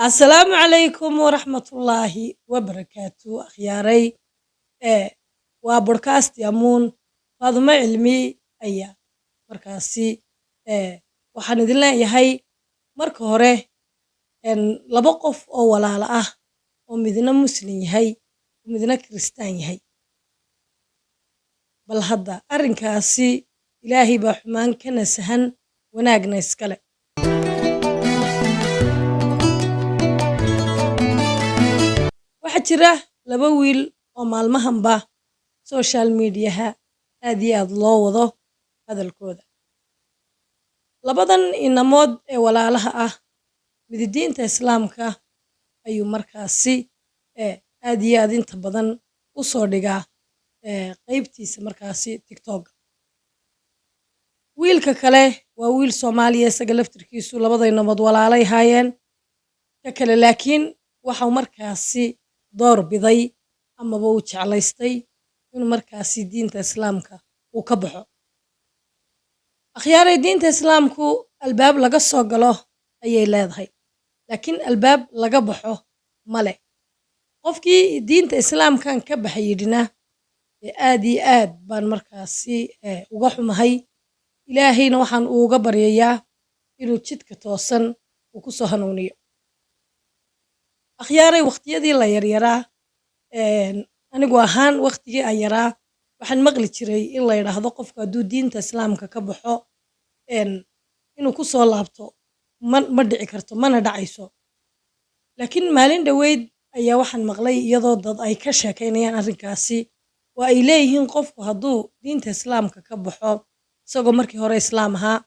السلام عليكم ورحمة الله وبركاته أخياري. إيه وبودكاست يامون فاضمة علمي أيا مركاسي. waxaan idin leeyahay marka hore laba qof oo walaalo ah oo midna muslim yahay midna kristaan yahay bal hadda arrinkaasi ilaahay baa xumaan ka nasahan wanaagna iskale. waxaa jira laba wiil oo maalmahanba social mediaha aad iyo aad loo wado hadalkooda. labadan inamood ee walaalaha ah mid diinta islaamka ayuu markaasi aad iyo aad inta badan u soo dhigaa qaybtiisa markaasi TikTok. wiilka kale waa wiil Soomaaliya isaga laftirkiisu labada inamood walaalay haayeen ka kale laakiin waxaa markaasi door biday ama uu jeclaystay inuu markaasi diinta islaamka uu ka baxo. akhyaaray diinta islaamku albaab laga soo galo ayay leedahay laakiin albaab laga baxo male. qofkii diinta islaamkan ka baxayidina aad iyo aad baan markaasi uga xumahay. ilaahayna waxaan uga baryayaa inuu jidka toosan uu ku soo hanuuniyo. akhyaaray waqtiyadii la yaryaraa anigu ahaan waqtigii aan yaraa waxaan maqli jiray in la yiraahdo qofka hadduu diinta islaamka ka baxo inuu ku soo laabto ma dhici karto mana dhacayso. laakiin maalin dhaweyd ayaa waxaan maqlay iyadoo dad ay ka sheekaynayaan arrinkaasi oo ay leeyihiin qofku hadduu diinta islaamka ka baxo isagoo markii hore islaam ahaa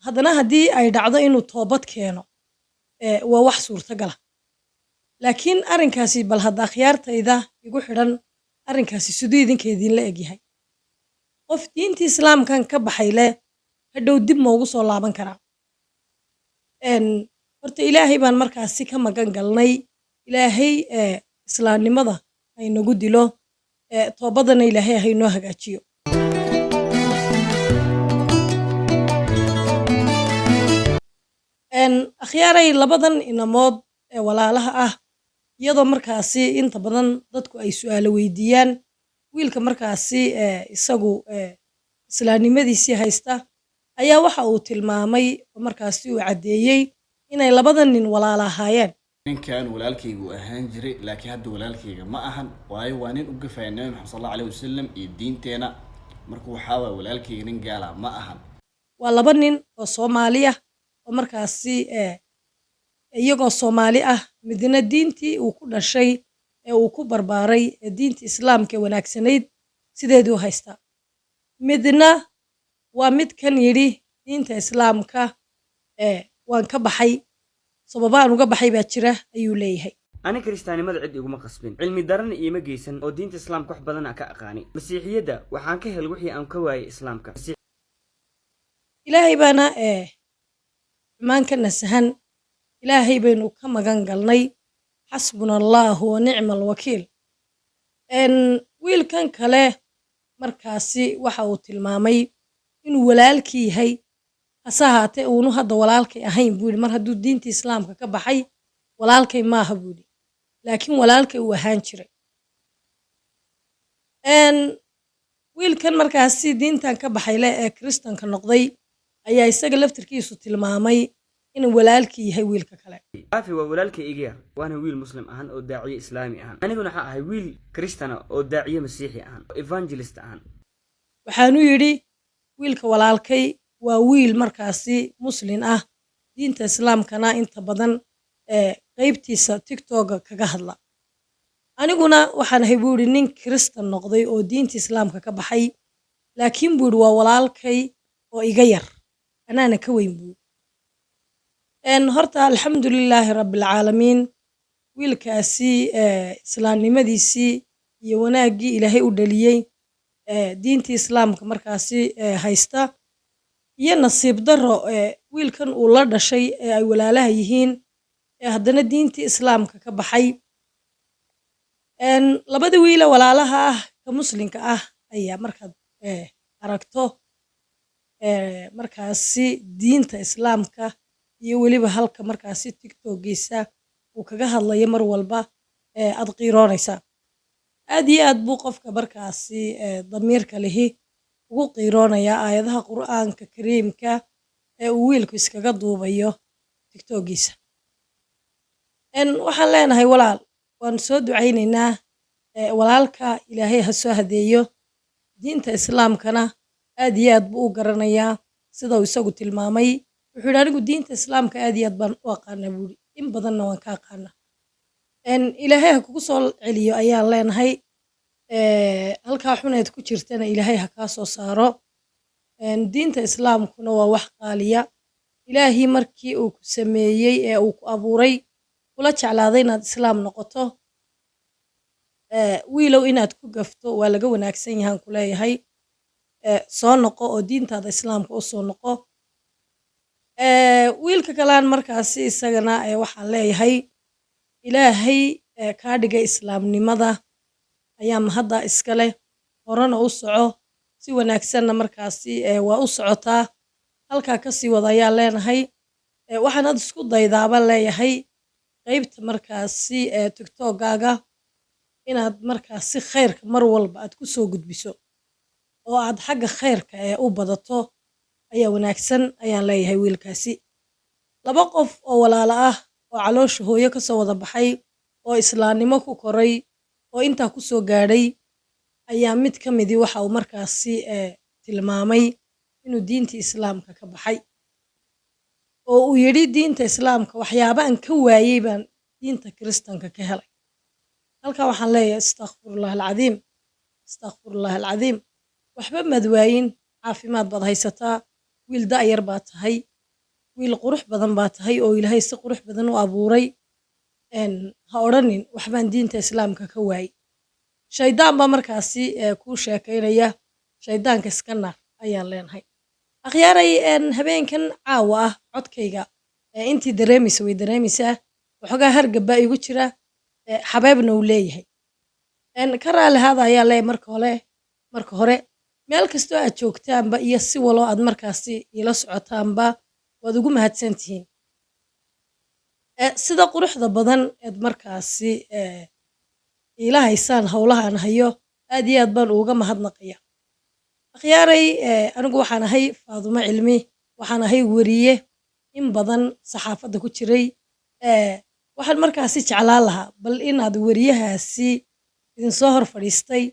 haddana haddii ay dhacdo inuu toobad keeno waa wax suurtagala. laakiin arrinkaasi bal hadda akhyaartayda igu xidhan arrinkaasi siduu idinkeediin la egyahay. qof diintii islaamkan ka baxay leh hadhow dib ma ugu soo laaban karaa. horta ilaahay baan markaasi ka magan galnay ilaahay islaamnimada haynagu dilo toobadana ilaahay haynoo hagaajiyo. akhyaaray labadan inamood ee walaalaha ah iyadoo markaasi inta badan dadku ay su'aalo weydiiyaan wiilka markaasi isagu islaamnimadiisii haysta ayaa waxa uu tilmaamay oo markaasi uu cadeeyay inay labadan nin walaalo ahaayeen. ninkan walaalkaygu ahaan jiray laakiin hadda walaalkayga ma ahan waayo waa nin u gafay nabi maxamed sallallahu alayhi wasallam iyo diinteena markuu waxa waa walaalkayga nin gaala ma ahan. waa laba nin oo Soomaali ah oo markaasi iyagoo Soomaali ah midna diintii uu ku dhashay ee uu ku barbaaray diinta islaamka wanaagsanayd sideedu haysta midna waa mid kan yiri diinta islaamka waan ka baxay sababaan uga baxay baa jira ayuu leeyahay. أنا كريستانيمada cid iguma qasbin cilmi daran iima geysan oo diinta islaamka wax badan ka aqaani masiixiyada waxaan ka helay wixii aan ka waayay islaamka. ilaahay baana maanka nasahan ilaahay baynu ka magan galnay xasbunallahu wa ni'mal wakiil. wiilkan kale markaasi waxa uu tilmaamay inuu walaalkii yahay hase ahaatee uunu hadda walaalkay ahayn buu yidhi mar hadduu diinta islaamka ka baxay walaalkay maaha buu yidhi laakiin walaalkay uu ahaan jiray. wiilkan markaasi diintan ka baxay leh ee kristanka noqday ayaa isaga laftirkiisu tilmaamay inuu walaalkii yahay wiilka kale. aafi waa walaalkay iga yar waana wiil muslim ahaan oo daaciye islaami ahaan aniguna waxa ahay wiil kristana oo daaciye masiixi ahaan oo evangelist ahaan. waxaanu yidhi wiilka walaalkay waa wiil markaasi muslim ah diinta islaamkana inta badan qaybtiisa TikTok kaga hadla. aniguna waxaan ahay buu yidhi nin kristan noqday oo diinta islaamka ka baxay laakiin buu yidhi waa walaalkay oo iga yar anaana ka weyn buu. horta alxamdulilaahi rabbil caalamiin wiilkaasi islaamnimadiisii iyo wanaaggii ilaahay u dhaliyey diintii islaamka markaasi haysta iyo nasiib daro wiilkan uu la dhashay ee ay walaalaha yihiin haddana diintii islaamka ka baxay. labada wiila walaalaha ah ka muslimka ah ayaa markaad aragto markaasi diinta islaamka iyo weliba halka markaasi tiktokiisa uu kaga hadlayo mar walba aad qiiroonaysaa aad iyo aad buu qofka markaasi damiirka lihi ugu qiiroonayaa aayadaha qur'aanka kariimka ee uu wiilku iskaga duubayo tiktokiisa waxaan leenahay walaal waan soo ducaynaynaa walaalka ilaahay ha soo hadeeyo diinta islaamkana aad iyo aad buu u garanayaa sida uu isagu tilmaamay wuxuu yidhi anigu diinta islaamka aad iyo aad baan u aqaanaa buuri in badanna waan ka aqaanaa ilaahay ha kugu soo celiyo ayaan leenahay halkaa xuneed ku jirtana ilaahay ha kaa soo saaro diinta islaamkuna waa wax qaaliya ilaahii markii uu ku sameeyey ee uu ku abuuray kula jeclaaday inaad islaam noqoto wiilow inaad ku gafto waa laga wanaagsan yahaan ku leeyahay soo noqo oo diintaada islaamka u soo noqo wiilka kalaan markaasi isagana waxaan leeyahay ilaahay kaa dhigay islaamnimada ayaa mahadda iska leh horena u soco si wanaagsanna markaasi waa u socotaa halkaa kasii wada ayaa leenahay waxaanad isku daydaaba leeyahay qaybta markaasi tiktokaaga inaad markaasi khayrka mar walba aad ku soo gudbiso oo aad xagga khayrka u badato ayaa wanaagsan ayaan leeyahay wiilkaasi laba qof oo walaalo ah oo caloosha hooyo ka soo wada baxay oo islaamnimo ku koray oo intaa ku soo gaadhay ayaa mid ka midii waxa uu markaasi tilmaamay inuu diintii islaamka ka baxay oo uu yidhi diinta islaamka waxyaaba aan ka waayey baan diinta kiristanka ka helay halkaa waxaan leeyahay astakfirullah alcadiim waxba maad waayin caafimaad baad haysataa wiil da'yar baa tahay wiil qurux badan baa tahay oo ilaahay si qurux badan u abuuray ha odhanin waxbaan diinta islaamka ka waayey shaydaan baa markaasi kuu sheekaynaya shaydaanka iska naar ayaan leenahay akhyaaray habeenkan caawa ah codkayga intii dareemaysa way dareemaysaa waxoogaa hargab baa igu jira xabeebna uu leeyahay ka raali haada ayaa leeyahay marka hore meel kastoo aad joogtaanba iyo si waloo aad markaasi ila socotaanba waad ugu mahadsantihiin sida quruxda badan eed markaasi ila haysaan howlahaan hayo aad iyo aad baan uga mahadnaqaya akhyaaray anigu waxaan ahay faadumo cilmi waxaan ahay weriye in badan saxaafadda ku jiray waxaan markaasi jeclaan lahaa bal inaad weriyahaasi idinsoo hor fadhiistay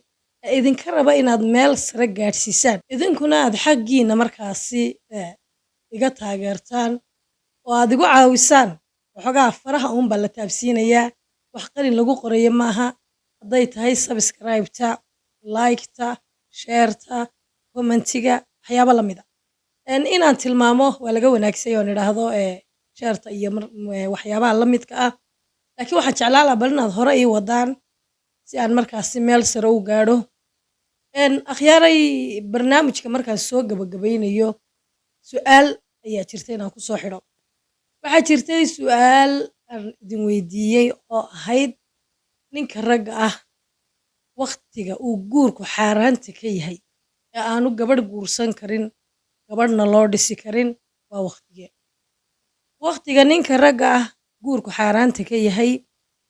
idinka raba inaad meel sare gaadhsiisaan idinkuna aad xaggiina markaasi iga taageertaan oo aad igu caawisaan waxoogaa faraha uunbaa la taabsiinayaa wax qalin lagu qorayo maaha hadday tahay sabskraibta liketa sheerta commentiga waxyaabo la mida inaan tilmaamo waa laga wanaagsay oon idhaahdo sheerta iyo waxyaabaha la midka ah laakiin waxaan jeclaan lahaa bal inaad hore ii wadaan si aan markaasi meel sare u gaadho akhyaaray barnaamijka markaan soo gabagabaynayo su-aal ayaa jirta inaan kusoo xidho waxaa jirtay su-aal aan idin weydiiyey oo ahayd ninka ragga ah wakhtiga uu guurku xaaraanta ka yahay ee aanu gabadh guursan karin gabadhna loo dhisi karin waa wakhtiga ninka ragga ah guurku xaaraanta ka yahay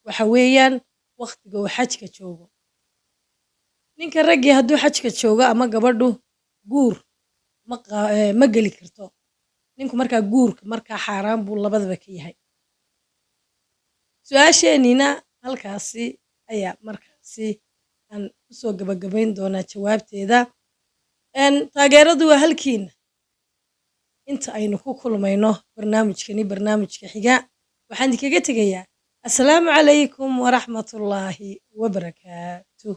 waxa weeyaan wakhtiga uu xajka joogo ninka raggii hadduu xajka joogo ama gabadhu guur ma geli karto ninku markaa guurka markaa xaaraan buu labadaba ka yahay su-aasheenina halkaasi ayaa markaasi aan kusoo gabagabayn doonaa jawaabteeda taageeradu waa halkiina inta aynu ku kulmayno barnaamijka xiga waxaan idinkaga tegayaa assalaamu calaykum waraxmatullaahi wabarakaatuh